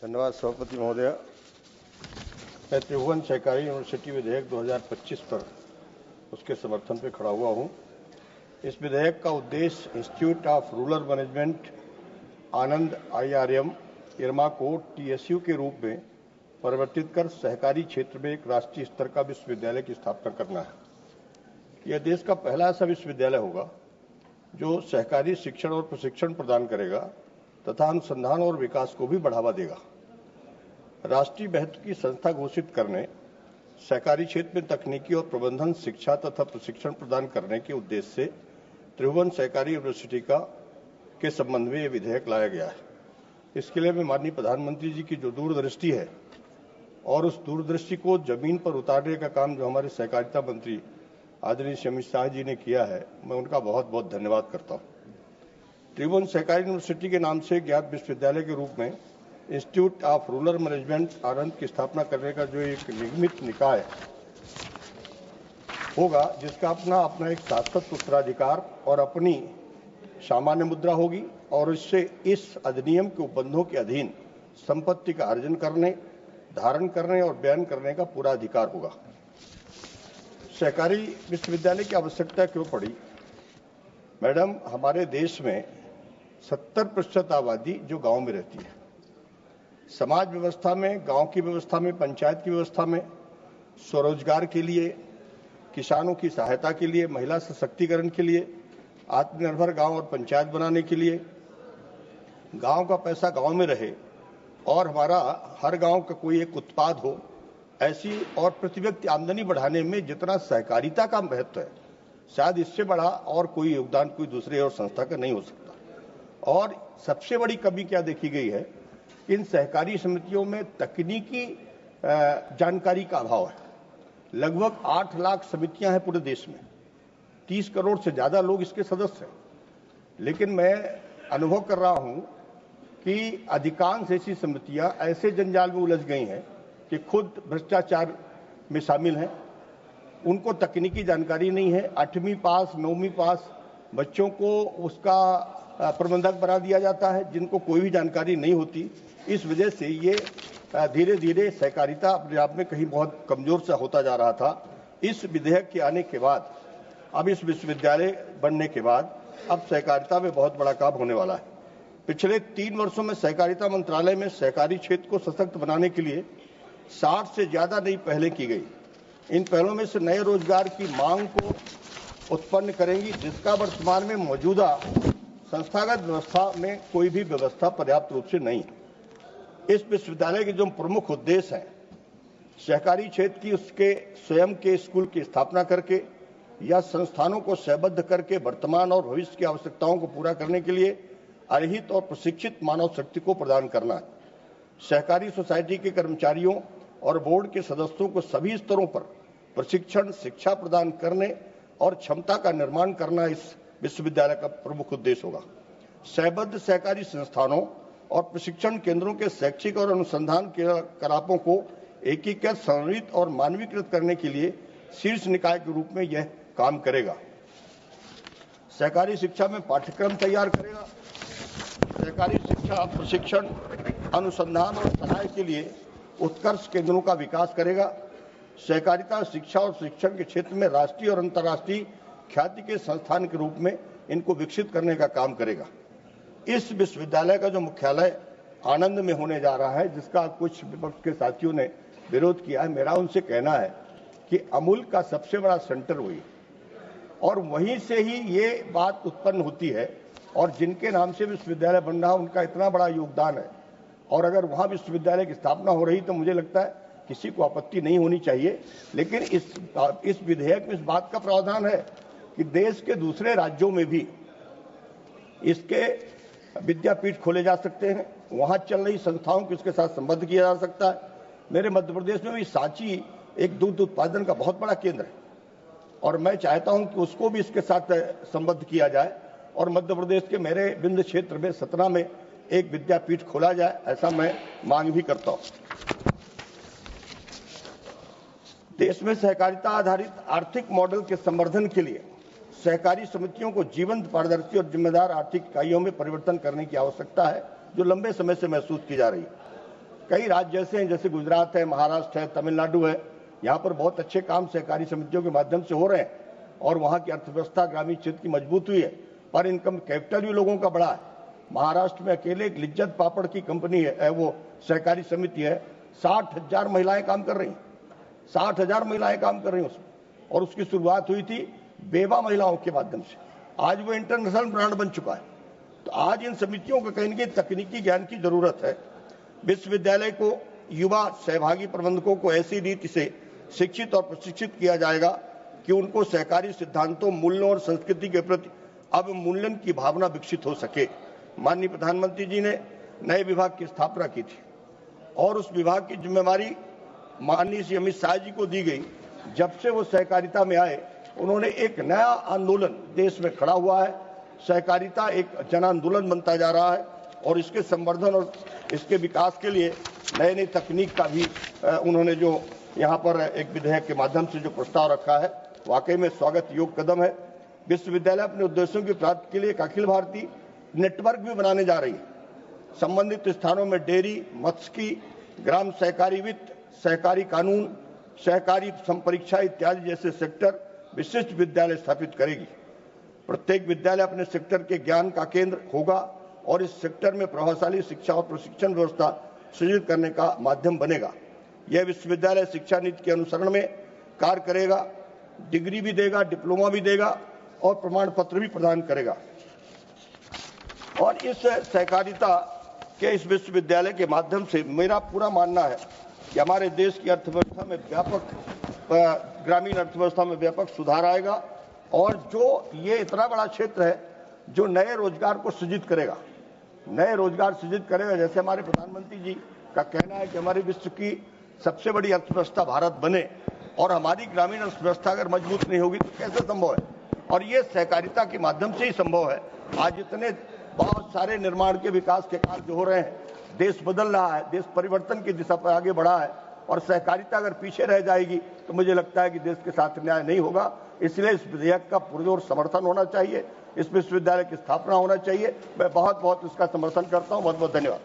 धन्यवाद सभापति महोदय। मैं त्रिभुवन सहकारी यूनिवर्सिटी विधेयक 2025 पर उसके समर्थन पर खड़ा हुआ हूं। इस विधेयक का उद्देश्य institute of rural management Anand IRM इरमा को TSU के रूप में परिवर्तित कर सहकारी क्षेत्र में एक राष्ट्रीय स्तर का विश्वविद्यालय की स्थापना करना है। यह देश का पहला ऐसा विश्वविद्यालय होगा जो सहकारी शिक्षण और प्रशिक्षण प्रदान करेगा तथा अनुसंधान और विकास को भी बढ़ावा देगा। राष्ट्रीय महत्व की संस्था घोषित करने, सहकारी क्षेत्र में तकनीकी और प्रबंधन शिक्षा तथा प्रशिक्षण प्रदान करने के उद्देश्य से त्रिभुवन सहकारी यूनिवर्सिटी के संबंध में यह विधेयक लाया गया है। इसके लिए मैं माननीय प्रधानमंत्री जी की जो दूरदृष्टि है और उस दूरदृष्टि को जमीन पर उतारने का काम जो हमारे सहकारिता मंत्री आदरणीय अमित शाह जी ने किया है, मैं उनका बहुत बहुत धन्यवाद करता हूँ। त्रिभुवन सहकारी यूनिवर्सिटी के नाम से ज्ञात विश्वविद्यालय के रूप में इंस्टीट्यूट ऑफ रूरल मैनेजमेंट आनंद की स्थापना करने का जो एक निगमित निकाय होगा, जिसका अपना एक शाश्वत उत्तराधिकार और अपनी सामान्य मुद्रा होगी और इससे इस अधिनियम के उपबंधों के अधीन संपत्ति का अर्जन करने, धारण करने और बयान करने का पूरा अधिकार होगा। सहकारी विश्वविद्यालय की आवश्यकता क्यों पड़ी? मैडम, हमारे देश में 70% आबादी जो गांव में रहती है। समाज व्यवस्था में, गांव की व्यवस्था में, पंचायत की व्यवस्था में स्वरोजगार के लिए, किसानों की सहायता के लिए, महिला सशक्तिकरण के लिए, आत्मनिर्भर गांव और पंचायत बनाने के लिए, गांव का पैसा गांव में रहे और हमारा हर गांव का कोई एक उत्पाद हो, ऐसी और प्रति व्यक्ति आमदनी बढ़ाने में जितना सहकारिता का महत्व है, शायद इससे बड़ा और कोई योगदान कोई दूसरे और संस्था का नहीं हो सकता। और सबसे बड़ी कमी क्या देखी गई है, इन सहकारी समितियों में तकनीकी जानकारी का अभाव है। लगभग 8 लाख समितियां हैं पूरे देश में, 30 करोड़ से ज्यादा लोग इसके सदस्य हैं। लेकिन मैं अनुभव कर रहा हूं कि अधिकांश ऐसी समितियां ऐसे जंजाल में उलझ गई हैं कि खुद भ्रष्टाचार में शामिल हैं। उनको तकनीकी जानकारी नहीं है। 8वीं पास, 9वीं पास बच्चों को उसका प्रबंधक बना दिया जाता है, जिनको कोई भी जानकारी नहीं होती। इस वजह से ये धीरे धीरे सहकारिता अपने आप में कहीं बहुत कमजोर सा होता जा रहा था। इस विधेयक के आने के बाद, अब इस विश्वविद्यालय बनने के बाद, अब सहकारिता में बहुत बड़ा काम होने वाला है। पिछले 3 वर्षों में सहकारिता मंत्रालय में सहकारी क्षेत्र को सशक्त बनाने के लिए 60 से ज्यादा नई पहलें की गई। इन पहलों में से नए रोजगार की मांग को उत्पन्न करेंगी, जिसका वर्तमान में मौजूदा संस्थागत व्यवस्था में कोई भी व्यवस्था पर्याप्त रूप से नहीं है। इस विश्वविद्यालय के जो प्रमुख उद्देश्य हैं, सहकारी क्षेत्र की उसके स्वयं के स्कूल की स्थापना करके या संस्थानों को सहबद्ध करके वर्तमान और भविष्य की आवश्यकताओं को पूरा करने के लिए अर्हित और प्रशिक्षित मानव शक्ति को प्रदान करना है। सहकारी सोसाइटी के कर्मचारियों और बोर्ड के सदस्यों को सभी स्तरों पर प्रशिक्षण, शिक्षा प्रदान करने और क्षमता का निर्माण करना इस विश्वविद्यालय का प्रमुख उद्देश्य होगा। सहबद्ध सहकारी संस्थानों और प्रशिक्षण केंद्रों के शैक्षिक और अनुसंधान क्रियाकलापों को एकीकृत, समन्वित और मानवीकृत करने के लिए शीर्ष निकाय के रूप में यह काम करेगा। सहकारी शिक्षा में पाठ्यक्रम तैयार करेगा। सहकारी शिक्षा, प्रशिक्षण, अनुसंधान और सहाय के लिए उत्कर्ष केंद्रों का विकास करेगा। सहकारिता शिक्षा और शिक्षण के क्षेत्र में राष्ट्रीय और अंतर्राष्ट्रीय ख्याति के संस्थान के रूप में इनको विकसित करने का काम करेगा। इस विश्वविद्यालय का जो मुख्यालय आनंद में होने जा रहा है, जिसका कुछ विपक्ष के साथियों ने विरोध किया है, मेरा उनसे कहना है कि अमूल का सबसे बड़ा सेंटर वही और वहीं से ही ये बात उत्पन्न होती है और जिनके नाम से विश्वविद्यालय बन रहा है उनका इतना बड़ा योगदान है। और अगर वहां विश्वविद्यालय की स्थापना हो रही तो मुझे लगता है किसी को आपत्ति नहीं होनी चाहिए। लेकिन इस विधेयक में इस बात का प्रावधान है कि देश के दूसरे राज्यों में भी इसके विद्यापीठ खोले जा सकते हैं, वहां चल रही संस्थाओं को इसके साथ संबद्ध किया जा सकता है। मेरे मध्य प्रदेश में भी सांची एक दूध उत्पादन का बहुत बड़ा केंद्र है और मैं चाहता हूं कि उसको भी इसके साथ संबद्ध किया जाए और मध्य प्रदेश के मेरे बिंद क्षेत्र में सतना में एक विद्यापीठ खोला जाए, ऐसा मैं मांग भी करता हूं। देश में सहकारिता आधारित आर्थिक मॉडल के संवर्धन के लिए सहकारी समितियों को जीवंत, पारदर्शी और जिम्मेदार आर्थिक इकाइयों में परिवर्तन करने की आवश्यकता है, जो लंबे समय से महसूस की जा रही है। कई राज्य ऐसे हैं जैसे गुजरात है, महाराष्ट्र है, तमिलनाडु है, यहाँ पर बहुत अच्छे काम सहकारी समितियों के माध्यम से हो रहे हैं और वहाँ की अर्थव्यवस्था ग्रामीण क्षेत्र की मजबूत हुई है। पर इनकम कैपिटल भी लोगों का बड़ा है। महाराष्ट्र में अकेले एक लिज्जत पापड़ की कंपनी है, वो सहकारी समिति है, 60,000 महिलाएं काम कर रही हैं, 60,000 महिलाएं काम कर रही हैं उसमें, और उसकी शुरुआत हुई थी बेवा महिलाओं के माध्यम से। आज वो इंटरनेशनल ब्रांड बन चुका है। तो आज इन समितियों को कहीं न कहीं तकनीकी ज्ञान की जरूरत है। विश्वविद्यालय को युवा सहभागी प्रबंधकों को ऐसी रीति से शिक्षित और प्रशिक्षित किया जाएगा कि उनको सहकारी सिद्धांतों, मूल्यों और संस्कृति के प्रति अवमूल्यन की भावना विकसित हो सके। माननीय प्रधानमंत्री जी ने नए विभाग की स्थापना की थी और उस विभाग की जिम्मेवारी माननीय श्री अमित शाह जी को दी गई। जब से वो सहकारिता में आए, उन्होंने एक नया आंदोलन देश में खड़ा हुआ है। सहकारिता एक जन आंदोलन बनता जा रहा है और इसके संवर्धन और इसके विकास के लिए नए नई तकनीक का भी उन्होंने जो यहाँ पर एक विधेयक के माध्यम से जो प्रस्ताव रखा है, वाकई में स्वागत योग्य कदम है। विश्वविद्यालय अपने उद्देश्यों की प्राप्ति के लिए एक अखिल भारतीय नेटवर्क भी बनाने जा रही है। संबंधित स्थानों में डेयरी, मत्स्यिकी, ग्राम सहकारी वित्त, सहकारी कानून, सहकारी संपरीक्षा इत्यादि जैसे सेक्टर विशिष्ट विद्यालय स्थापित करेगी। प्रत्येक विद्यालय अपने सेक्टर के ज्ञान का केंद्र होगा और इस सेक्टर में प्रभावशाली शिक्षा और प्रशिक्षण व्यवस्था सृजित करने का माध्यम बनेगा। यह विश्वविद्यालय शिक्षा नीति के अनुसरण में कार्य करेगा, डिग्री भी देगा, डिप्लोमा भी देगा और प्रमाण पत्र भी प्रदान करेगा। और इस सहकारिता के इस विश्वविद्यालय के माध्यम से मेरा पूरा मानना है कि हमारे देश की अर्थव्यवस्था में ग्रामीण अर्थव्यवस्था में व्यापक सुधार आएगा और जो ये इतना बड़ा क्षेत्र है जो नए रोजगार को सृजित करेगा, नए रोजगार सृजित करेगा। जैसे हमारे प्रधानमंत्री जी का कहना है कि हमारी विश्व की सबसे बड़ी अर्थव्यवस्था भारत बने, और हमारी ग्रामीण अर्थव्यवस्था अगर मजबूत नहीं होगी तो कैसे संभव है? और ये सहकारिता के माध्यम से ही संभव है। आज इतने बहुत सारे निर्माण के विकास के कार्य जो हो रहे हैं, देश बदल रहा है, देश परिवर्तन की दिशा पर आगे बढ़ा है, और सहकारिता अगर पीछे रह जाएगी तो मुझे लगता है कि देश के साथ न्याय नहीं होगा। इसलिए इस विधेयक का पुरजोर समर्थन होना चाहिए, इस विश्वविद्यालय की स्थापना होना चाहिए। मैं बहुत बहुत इसका समर्थन करता हूँ। बहुत बहुत धन्यवाद।